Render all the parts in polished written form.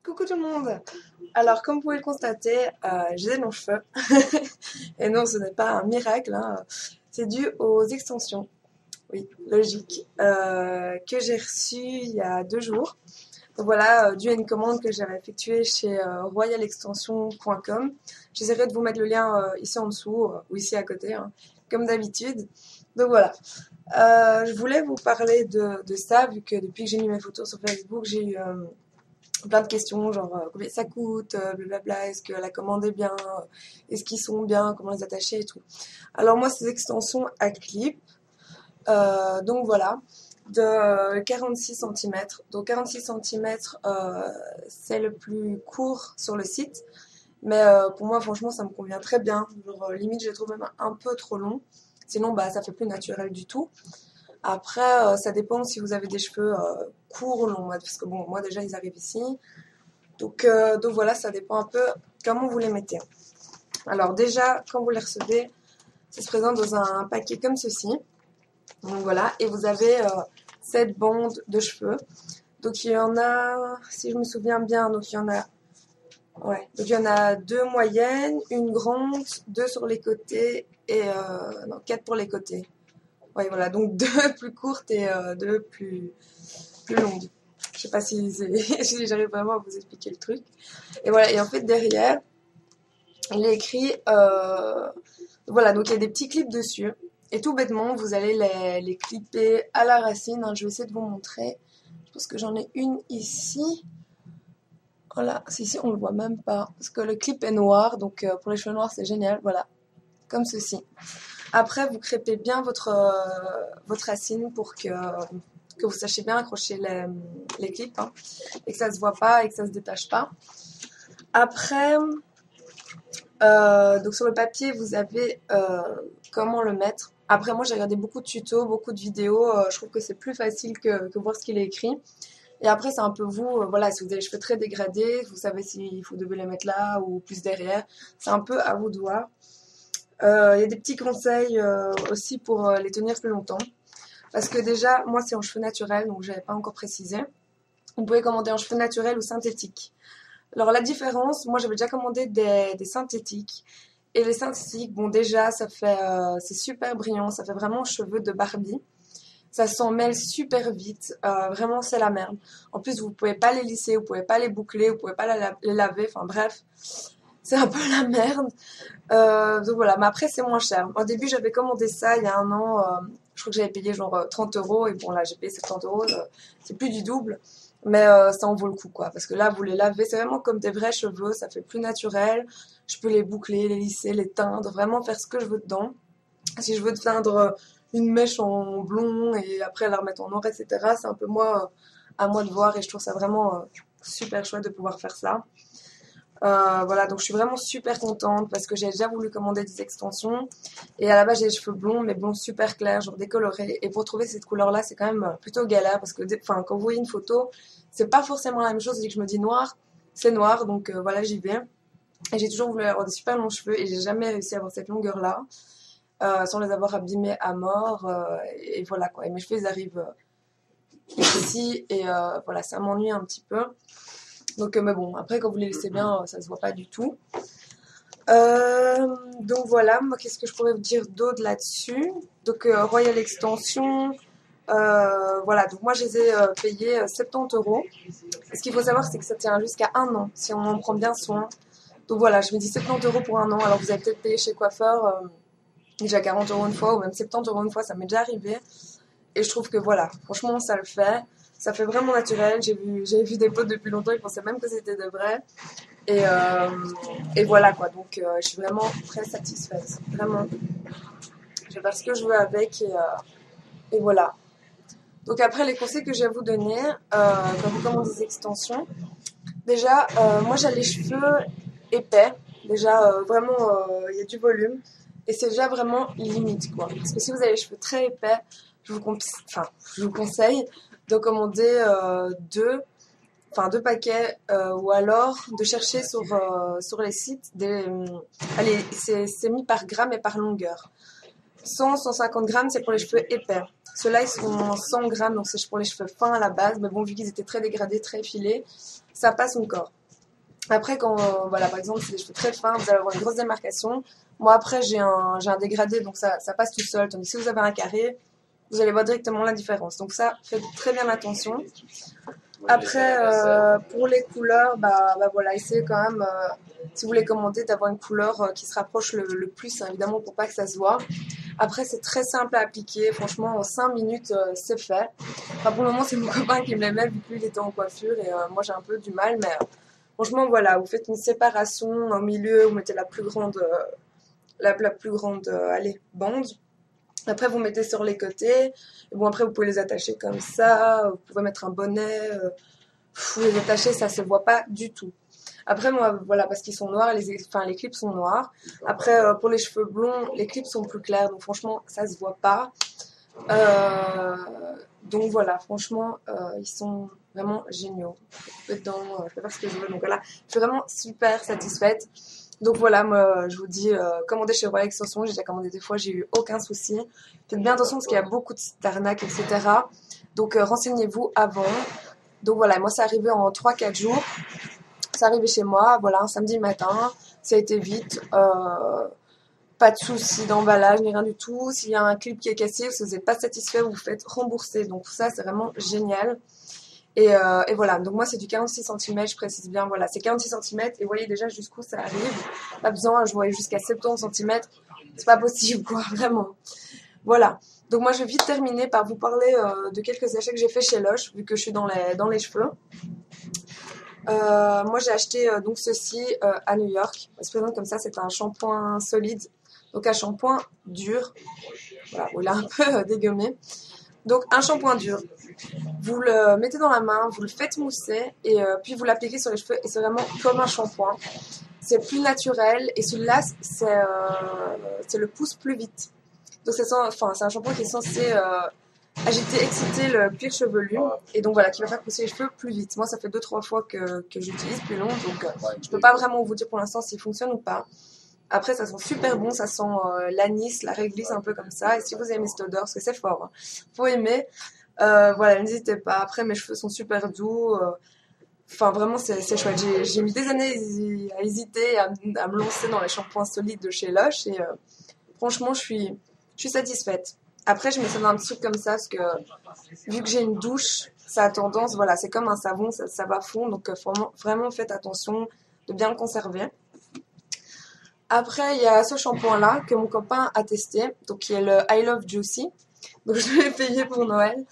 Coucou tout le monde! Alors, comme vous pouvez le constater, j'ai des longs cheveux. Et non, ce n'est pas un miracle, hein. C'est dû aux extensions, oui, logique, que j'ai reçues il y a 2 jours. Donc voilà, dû à une commande que j'avais effectuée chez royalextension.com. J'essaierai de vous mettre le lien ici en dessous, ou ici à côté, hein, comme d'habitude. Donc voilà. Je voulais vous parler de ça, vu que depuis que j'ai mis mes photos sur Facebook, j'ai eu plein de questions, genre combien ça coûte, blablabla, est-ce que la commande est bien, est-ce qu'ils sont bien, comment les attacher et tout. Alors moi, ces extensions à clip, donc voilà, de 46 cm. Donc 46 cm, c'est le plus court sur le site, mais pour moi, franchement, ça me convient très bien. Genre, limite, je les trouve même un peu trop long. Sinon, bah, ça fait plus naturel du tout. Après, ça dépend si vous avez des cheveux courts ou longs, parce que bon, moi déjà ils arrivent ici. Donc voilà, ça dépend un peu comment vous les mettez. Alors déjà, quand vous les recevez, ça se présente dans un paquet comme ceci. Donc voilà, et vous avez 7 bandes de cheveux. Donc il y en a, si je me souviens bien, donc il y en a, ouais, donc il y en a 2 moyennes, une grande, 2 sur les côtés et non, 4 pour les côtés. Ouais, voilà, donc 2 plus courtes et 2 plus longues. Je sais pas si si j'arrive vraiment à vous expliquer le truc. Et voilà, et en fait derrière, il est écrit, voilà, donc il y a des petits clips dessus. Et tout bêtement, vous allez les clipper à la racine, hein. Je vais essayer de vous montrer. Je pense que j'en ai une ici. Voilà, ici on le voit même pas, parce que le clip est noir, donc pour les cheveux noirs c'est génial, voilà, comme ceci. Après, vous crêpez bien votre racine pour que vous sachiez bien accrocher les clips, hein, et que ça se voit pas et que ça se détache pas. Après, donc sur le papier, vous avez comment le mettre. Après, moi, j'ai regardé beaucoup de tutos, beaucoup de vidéos. Je trouve que c'est plus facile que voir ce qu'il est écrit. Et après, c'est un peu vous, voilà, si vous avez les cheveux très dégradés, vous savez si vous devez les mettre là ou plus derrière. C'est un peu à vous de voir. Il y a des petits conseils aussi pour les tenir plus longtemps. Parce que déjà, moi, c'est en cheveux naturels, donc je n'avais pas encore précisé. Vous pouvez commander en cheveux naturels ou synthétiques. Alors, la différence, moi, j'avais déjà commandé des synthétiques. Et les synthétiques, bon, déjà, c'est super brillant, ça fait vraiment cheveux de Barbie. Ça s'en mêle super vite, vraiment, c'est la merde. En plus, vous pouvez pas les lisser, vous pouvez pas les boucler, vous pouvez pas les laver, enfin bref. C'est un peu la merde. Donc voilà, mais après c'est moins cher. Au début j'avais commandé ça il y a un an, je crois que j'avais payé genre 30 euros et bon là j'ai payé 70 euros, c'est plus du double, mais ça en vaut le coup quoi, parce que là vous les lavez, c'est vraiment comme des vrais cheveux, ça fait plus naturel, je peux les boucler, les lisser, les teindre, vraiment faire ce que je veux dedans. Si je veux teindre une mèche en blond et après la remettre en noir, etc., c'est un peu moi, à moi de voir et je trouve ça vraiment super chouette de pouvoir faire ça. Voilà, donc je suis vraiment super contente parce que j'ai déjà voulu commander des extensions et à la base j'ai les cheveux blonds mais blonds super clairs, genre décolorés, et pour trouver cette couleur là c'est quand même plutôt galère parce que quand vous voyez une photo c'est pas forcément la même chose, dès que je me dis noir c'est noir, donc voilà j'y vais. Et j'ai toujours voulu avoir des super longs cheveux et j'ai jamais réussi à avoir cette longueur là sans les avoir abîmés à mort, et voilà quoi, et mes cheveux ils arrivent ici et voilà, ça m'ennuie un petit peu. Donc, mais bon, après, quand vous les laissez bien, ça se voit pas du tout. Donc voilà, moi, qu'est-ce que je pourrais vous dire d'autre là-dessus? Donc, Royal Extension, voilà, donc moi, je les ai payés 70 euros. Et ce qu'il faut savoir, c'est que ça tient jusqu'à 1 an, si on en prend bien soin. Donc voilà, je me dis 70 euros pour 1 an. Alors, vous avez peut-être payé chez coiffeur déjà 40 euros une fois, ou même 70 euros une fois, ça m'est déjà arrivé. Et je trouve que voilà, franchement, ça le fait. Ça fait vraiment naturel. J'avais vu des potes depuis longtemps, ils pensaient même que c'était de vrai. Et voilà quoi. Donc je suis vraiment très satisfaite. Vraiment. Je vais faire ce que je veux avec et voilà. Donc après, les conseils que j'ai à vous donner quand vous commandez des extensions. Déjà, moi j'ai les cheveux épais. Déjà, vraiment, il y a du volume. Et c'est déjà vraiment limite quoi. Parce que si vous avez les cheveux très épais, je vous conseille de commander 2 paquets, ou alors de chercher sur les sites allez, c'est mis par gramme et par longueur. 100-150 grammes, c'est pour les cheveux épais. Ceux-là, ils sont 100 grammes, donc c'est pour les cheveux fins à la base. Mais bon, vu qu'ils étaient très dégradés, très effilés, ça passe encore. Après, quand, voilà, par exemple, c'est des cheveux très fins, vous allez avoir une grosse démarcation. Moi, après, j'ai un dégradé, donc ça passe tout seul. Tandis que si vous avez un carré, vous allez voir directement la différence. Donc ça, faites très bien attention. Après, pour les couleurs, voilà, essayez quand même, si vous voulez commenter, d'avoir une couleur qui se rapproche le plus, hein, évidemment, pour pas que ça se voit. Après, c'est très simple à appliquer. Franchement, en 5 minutes, c'est fait. Enfin, pour le moment, c'est mon copain qui me les met, vu que lui, il était en coiffure. Et moi, j'ai un peu du mal. Mais franchement, voilà, vous faites une séparation au milieu. Vous mettez la plus grande, allez, bande. Après, vous mettez sur les côtés. Et bon, après, vous pouvez les attacher comme ça. Vous pouvez mettre un bonnet. Vous les attacher, ça se voit pas du tout. Après, moi, voilà, parce qu'ils sont noirs, les clips sont noirs. Après, pour les cheveux blonds, les clips sont plus clairs. Donc, franchement, ça se voit pas. Donc, voilà, franchement, ils sont vraiment géniaux. Je peux faire ce que je veux. Donc, voilà, je suis vraiment super satisfaite. Donc voilà, moi je vous dis, commandez chez Royal Extension, j'ai déjà commandé des fois, j'ai eu aucun souci. Faites bien attention parce qu'il y a beaucoup de sites d'arnaques, etc. Donc renseignez-vous avant. Donc voilà, moi c'est arrivé en 3-4 jours. C'est arrivé chez moi, voilà, un samedi matin. Ça a été vite. Pas de souci d'emballage ni rien du tout. S'il y a un clip qui est cassé, si vous n'êtes pas satisfait, vous vous faites rembourser. Donc ça c'est vraiment génial. Et voilà, donc moi c'est du 46 cm, je précise bien, voilà, c'est 46 cm, et vous voyez déjà jusqu'où ça arrive, pas besoin, je voyais jusqu'à 70 cm, c'est pas possible quoi, vraiment. Voilà, donc moi je vais vite terminer par vous parler de quelques achats que j'ai fait chez Lush, vu que je suis dans les cheveux. Moi j'ai acheté donc ceci à New York, ça se présente comme ça, c'est un shampoing solide, donc un shampoing dur, voilà, il est un peu dégueumé. Donc un shampoing dur, vous le mettez dans la main, vous le faites mousser et puis vous l'appliquez sur les cheveux et c'est vraiment comme un shampoing. C'est plus naturel et celui-là c'est le pousse plus vite. Donc c'est un shampoing qui est censé agiter, exciter le cuir chevelu et donc voilà qui va faire pousser les cheveux plus vite. Moi ça fait 2-3 fois que j'utilise plus long donc je peux pas vraiment vous dire pour l'instant s'il fonctionne ou pas. Après, ça sent super bon, ça sent l'anis, la réglisse, un peu comme ça. Et si vous aimez cette odeur, parce que c'est fort, hein, faut aimer, voilà, n'hésitez pas. Après, mes cheveux sont super doux. Enfin, vraiment, c'est chouette. J'ai mis des années à hésiter, à me lancer dans les shampoings solides de chez Lush. Et franchement, je suis satisfaite. Après, je mets ça dans un petit truc comme ça, parce que vu que j'ai une douche, ça a tendance, voilà, c'est comme un savon, ça va fondre. Donc, vraiment, faites attention de bien le conserver. Après, il y a ce shampoing-là que mon copain a testé, donc qui est le I Love Juicy. Donc je l'ai payé pour Noël.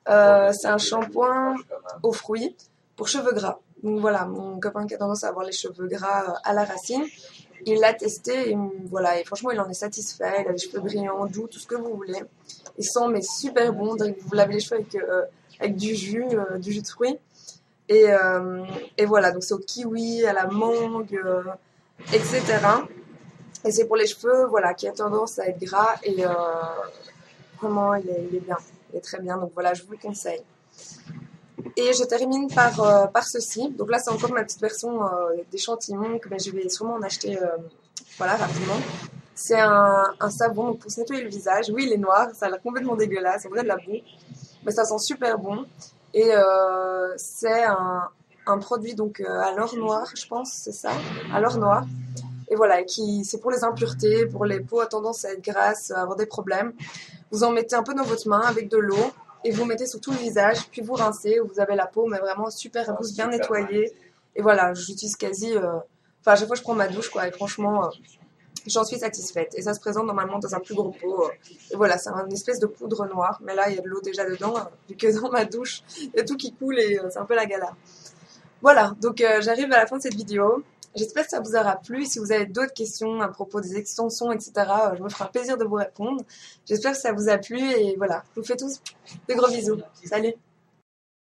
C'est un shampoing aux fruits pour cheveux gras. Donc voilà, mon copain qui a tendance à avoir les cheveux gras à la racine, il l'a testé et voilà, et franchement il en est satisfait. Il a les cheveux brillants, doux, tout ce que vous voulez. Il sent mais super bon. Vous lavez les cheveux avec du jus de fruits. Et voilà, donc c'est au kiwi, à la mangue, etc. Et c'est pour les cheveux, voilà, qui a tendance à être gras et vraiment, il est bien, il est très bien. Donc voilà, je vous le conseille. Et je termine par ceci. Donc là, c'est encore ma petite version d'échantillon que je vais sûrement en acheter, voilà, rapidement. C'est un savon pour se nettoyer le visage. Oui, il est noir, ça a l'air complètement dégueulasse, on dirait de la boue, mais ça sent super bon. Et c'est un produit donc à l'or noir, je pense, c'est ça, à l'or noir. Et voilà, c'est pour les impuretés, pour les peaux à tendance à être grasses, à avoir des problèmes. Vous en mettez un peu dans votre main avec de l'eau et vous mettez sur tout le visage, puis vous rincez. Vous avez la peau, mais vraiment super douce, bien nettoyée. Et voilà, j'utilise quasi... Enfin, à chaque fois, je prends ma douche, quoi. Et franchement, j'en suis satisfaite. Et ça se présente normalement dans un plus gros pot. Et voilà, c'est une espèce de poudre noire. Mais là, il y a de l'eau déjà dedans, vu que dans ma douche, il y a tout qui coule et c'est un peu la galère. Voilà, donc j'arrive à la fin de cette vidéo. J'espère que ça vous aura plu. Si vous avez d'autres questions à propos des extensions, etc., je me ferai un plaisir de vous répondre. J'espère que ça vous a plu et voilà, je vous fais tous de gros bisous. Salut!